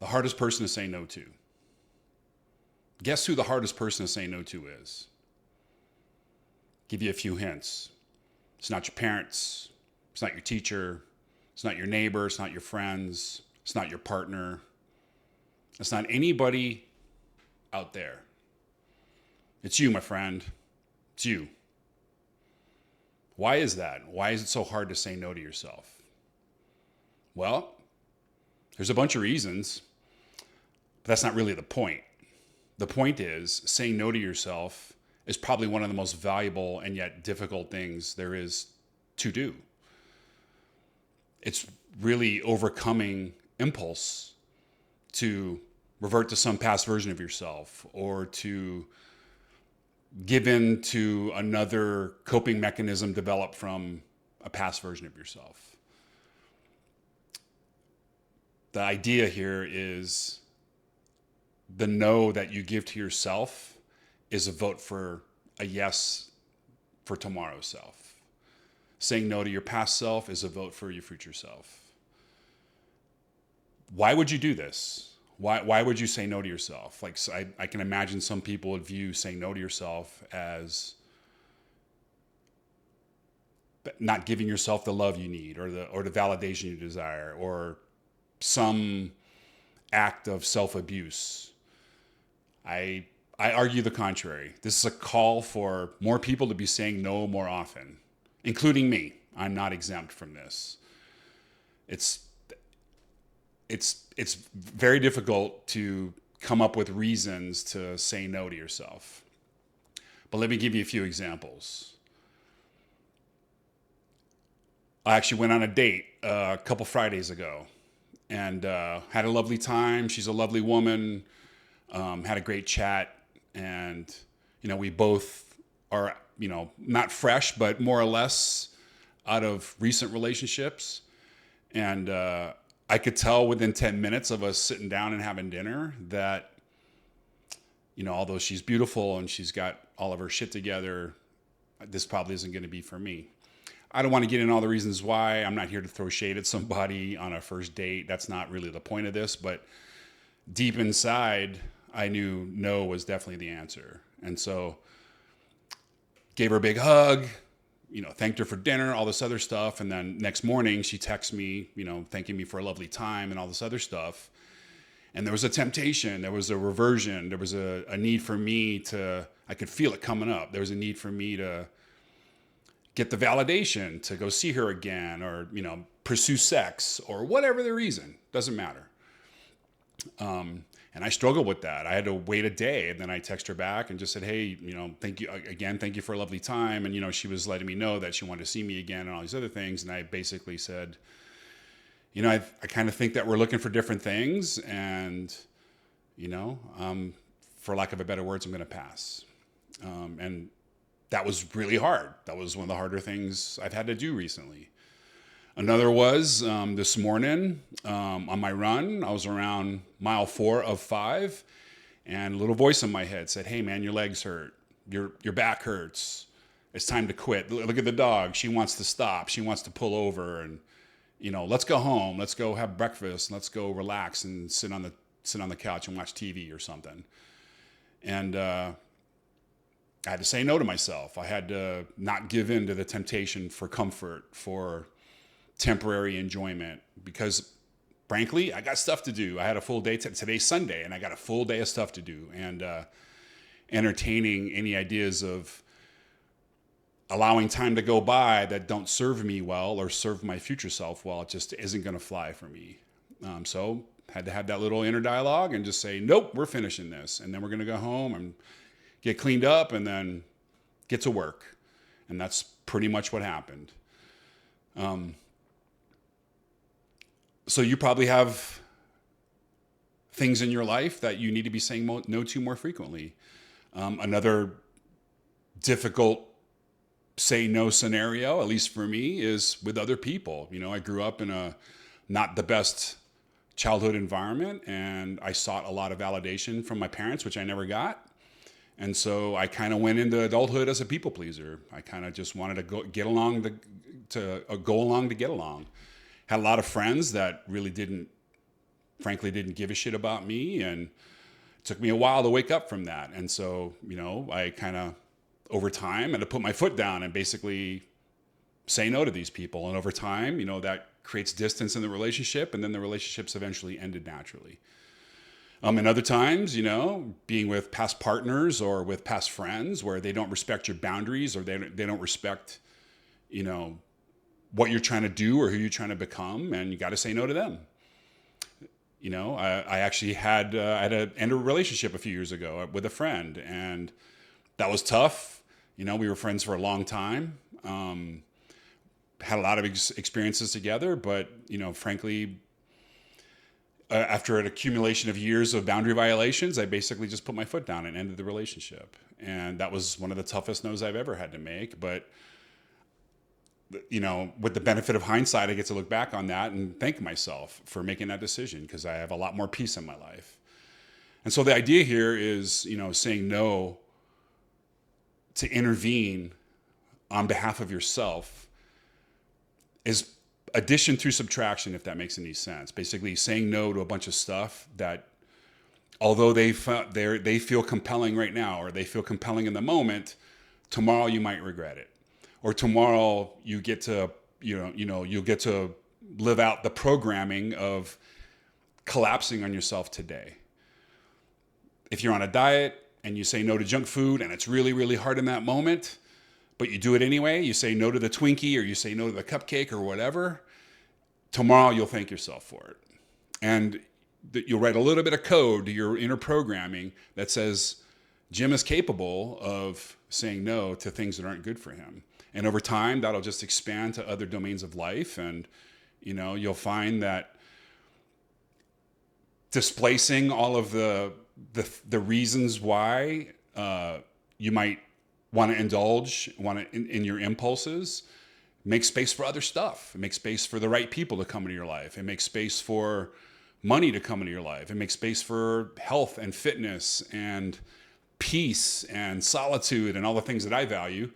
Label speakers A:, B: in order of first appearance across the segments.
A: The hardest person to say no to. Guess who the hardest person to say no to is? Give you a few hints. It's not your parents. It's not your teacher. It's not your neighbor. It's not your friends. It's not your partner. It's not anybody out there. It's you, my friend. It's you. Why is that? Why is it so hard to say no to yourself? Well, there's a bunch of reasons, but that's not really the point. The point is, saying no to yourself is probably one of the most valuable and yet difficult things there is to do. It's really overcoming impulse to revert to some past version of yourself or to give in to another coping mechanism developed from a past version of yourself. The idea here is the no that you give to yourself is a vote for a yes for tomorrow's self. Saying no to your past self is a vote for your future self. Why would you do this? Why would you say no to yourself? Like, I can imagine some people would view saying no to yourself as not giving yourself the love you need or the validation you desire or some act of self-abuse. I argue the contrary. This is a call for more people to be saying no more often, including me. I'm not exempt from this. It's very difficult to come up with reasons to say no to yourself. But let me give you a few examples. I actually went on a date a couple Fridays ago and had a lovely time. She's a lovely woman, had a great chat. And, we both are, not fresh, but more or less out of recent relationships. And I could tell within 10 minutes of us sitting down and having dinner that, although she's beautiful and she's got all of her shit together, this probably isn't going to be for me. I don't want to get into all the reasons why. I'm not here to throw shade at somebody on a first date. That's not really the point of this. But deep inside, I knew no was definitely the answer. And so gave her a big hug, thanked her for dinner, all this other stuff. And then next morning she texts me, thanking me for a lovely time and all this other stuff. And there was a temptation, there was a reversion, there was a need for me I could feel it coming up. There was a need for me to get the validation, to go see her again or, pursue sex or whatever the reason, doesn't matter. And I struggled with that. I had to wait a day and then I texted her back and just said, hey, thank you again. Thank you for a lovely time. And, she was letting me know that she wanted to see me again and all these other things. And I basically said, I kind of think that we're looking for different things and, for lack of a better words, I'm going to pass. And that was really hard. That was one of the harder things I've had to do recently. Another was this morning on my run. I was around mile 4 of 5, and a little voice in my head said, "Hey, man, your legs hurt. Your back hurts. It's time to quit. Look at the dog. She wants to stop. She wants to pull over, and let's go home. Let's go have breakfast. Let's go relax and sit on the couch and watch TV or something." And I had to say no to myself. I had to not give in to the temptation for comfort, for temporary enjoyment, because frankly, I got stuff to do. I had a full day. Today's Sunday, and I got a full day of stuff to do. And entertaining any ideas of allowing time to go by that don't serve me well or serve my future self well, it just isn't going to fly for me. So had to have that little inner dialogue and just say, nope, we're finishing this. And then we're going to go home and get cleaned up and then get to work. And that's pretty much what happened. So you probably have things in your life that you need to be saying no to more frequently. Another difficult say no scenario, at least for me, is with other people. I grew up in a not the best childhood environment, and I sought a lot of validation from my parents, which I never got. And so I kind of went into adulthood as a people pleaser. I kind of just wanted to go along to get along. Had a lot of friends that really didn't frankly didn't give a shit about me. And it took me a while to wake up from that. And so, I kind of, over time, had to put my foot down and basically say no to these people. And over time, that creates distance in the relationship, and then the relationships eventually ended naturally. And other times, being with past partners or with past friends where they don't respect your boundaries, or they don't respect, what you're trying to do or who you're trying to become, and you got to say no to them. I actually had I had to end a relationship a few years ago with a friend, and that was tough. We were friends for a long time, had a lot of experiences together, but frankly, after an accumulation of years of boundary violations, I basically just put my foot down and ended the relationship. And that was one of the toughest no's I've ever had to make. But, with the benefit of hindsight, I get to look back on that and thank myself for making that decision, because I have a lot more peace in my life. And so the idea here is, saying no to intervene on behalf of yourself is addition through subtraction, if that makes any sense. Basically saying no to a bunch of stuff that, although they feel compelling right now, or they feel compelling in the moment, tomorrow you might regret it. Or tomorrow you get to, you'll get to live out the programming of collapsing on yourself today. If you're on a diet and you say no to junk food and it's really, really hard in that moment, but you do it anyway, you say no to the Twinkie, or you say no to the cupcake or whatever, tomorrow you'll thank yourself for it. And you'll write a little bit of code to your inner programming that says Jim is capable of saying no to things that aren't good for him. And over time, that'll just expand to other domains of life. And, you'll find that displacing all of the reasons why you might want to indulge, in your impulses, make space for other stuff. It makes space for the right people to come into your life. It makes space for money to come into your life. It makes space for health and fitness and peace and solitude and all the things that I value.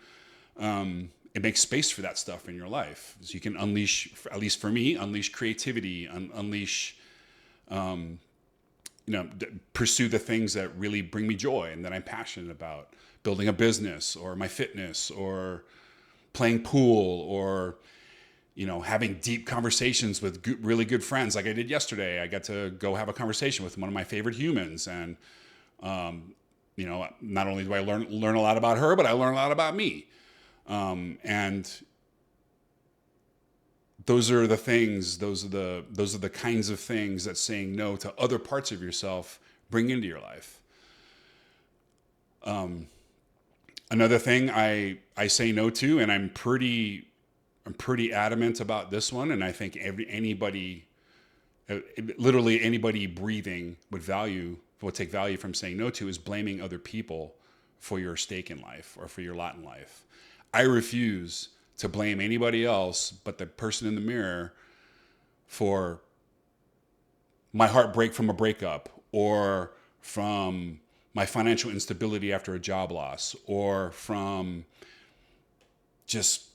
A: It makes space for that stuff in your life. So you can unleash, at least for me, unleash creativity, unleash, pursue the things that really bring me joy and that I'm passionate about. Building a business, or my fitness, or playing pool, or, having deep conversations with really good friends like I did yesterday. I got to go have a conversation with one of my favorite humans. And, not only do I learn a lot about her, but I learn a lot about me. And those are the things, those are the kinds of things that saying no to other parts of yourself bring into your life. Another thing I say no to, and I'm pretty adamant about this one, and I think literally anybody breathing will take value from saying no to, is blaming other people for your stake in life or for your lot in life. I refuse to blame anybody else but the person in the mirror for my heartbreak from a breakup, or from my financial instability after a job loss, or from just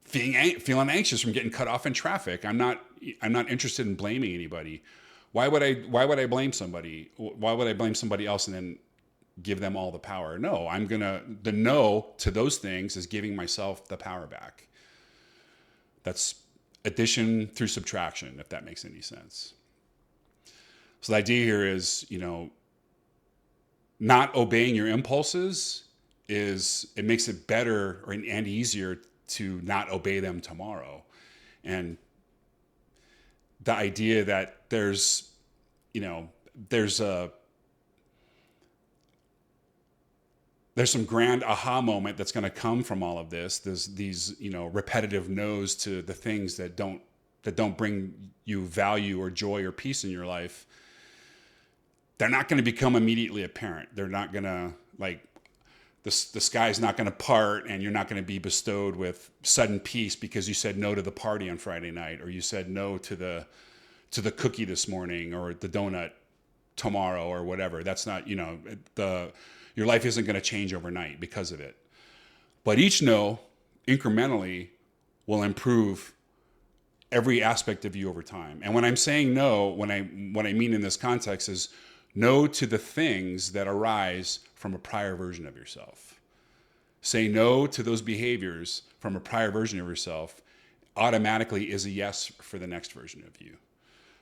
A: feeling anxious from getting cut off in traffic. I'm not interested in blaming anybody. Why would I blame somebody? Why would I blame somebody else and then give them all the power? No, the no to those things is giving myself the power back. That's addition through subtraction, if that makes any sense. So the idea here is, not obeying your impulses it makes it better and easier to not obey them tomorrow. And the idea that there's some grand aha moment that's going to come from all of this. There's these, repetitive no's to the things that don't bring you value or joy or peace in your life. They're not going to become immediately apparent. They're not going to, the sky's not going to part, and you're not going to be bestowed with sudden peace because you said no to the party on Friday night, or you said no to the cookie this morning, or the donut tomorrow, or whatever. That's not, your life isn't going to change overnight because of it. But each no incrementally will improve every aspect of you over time. And when I'm saying no, what I mean in this context is no to the things that arise from a prior version of yourself. Say no to those behaviors from a prior version of yourself automatically is a yes for the next version of you.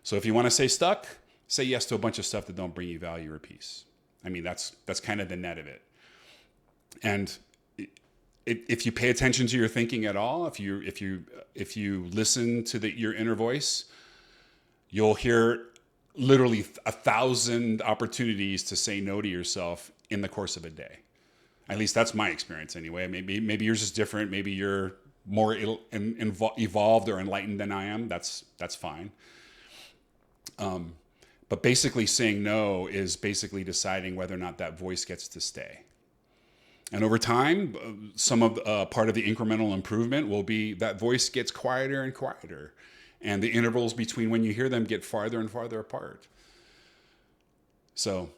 A: So if you want to stay stuck, say yes to a bunch of stuff that don't bring you value or peace. I mean, that's kind of the net of it. And if you pay attention to your thinking at all, if you listen to your inner voice, you'll hear literally 1,000 opportunities to say no to yourself in the course of a day. At least that's my experience anyway. Maybe yours is different. Maybe you're more evolved or enlightened than I am. That's fine. But basically saying no is basically deciding whether or not that voice gets to stay. And over time, some of part of the incremental improvement will be that voice gets quieter and quieter. And the intervals between when you hear them get farther and farther apart. So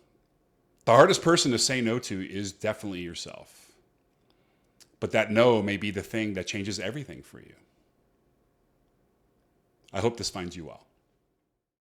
A: the hardest person to say no to is definitely yourself. But that no may be the thing that changes everything for you. I hope this finds you well.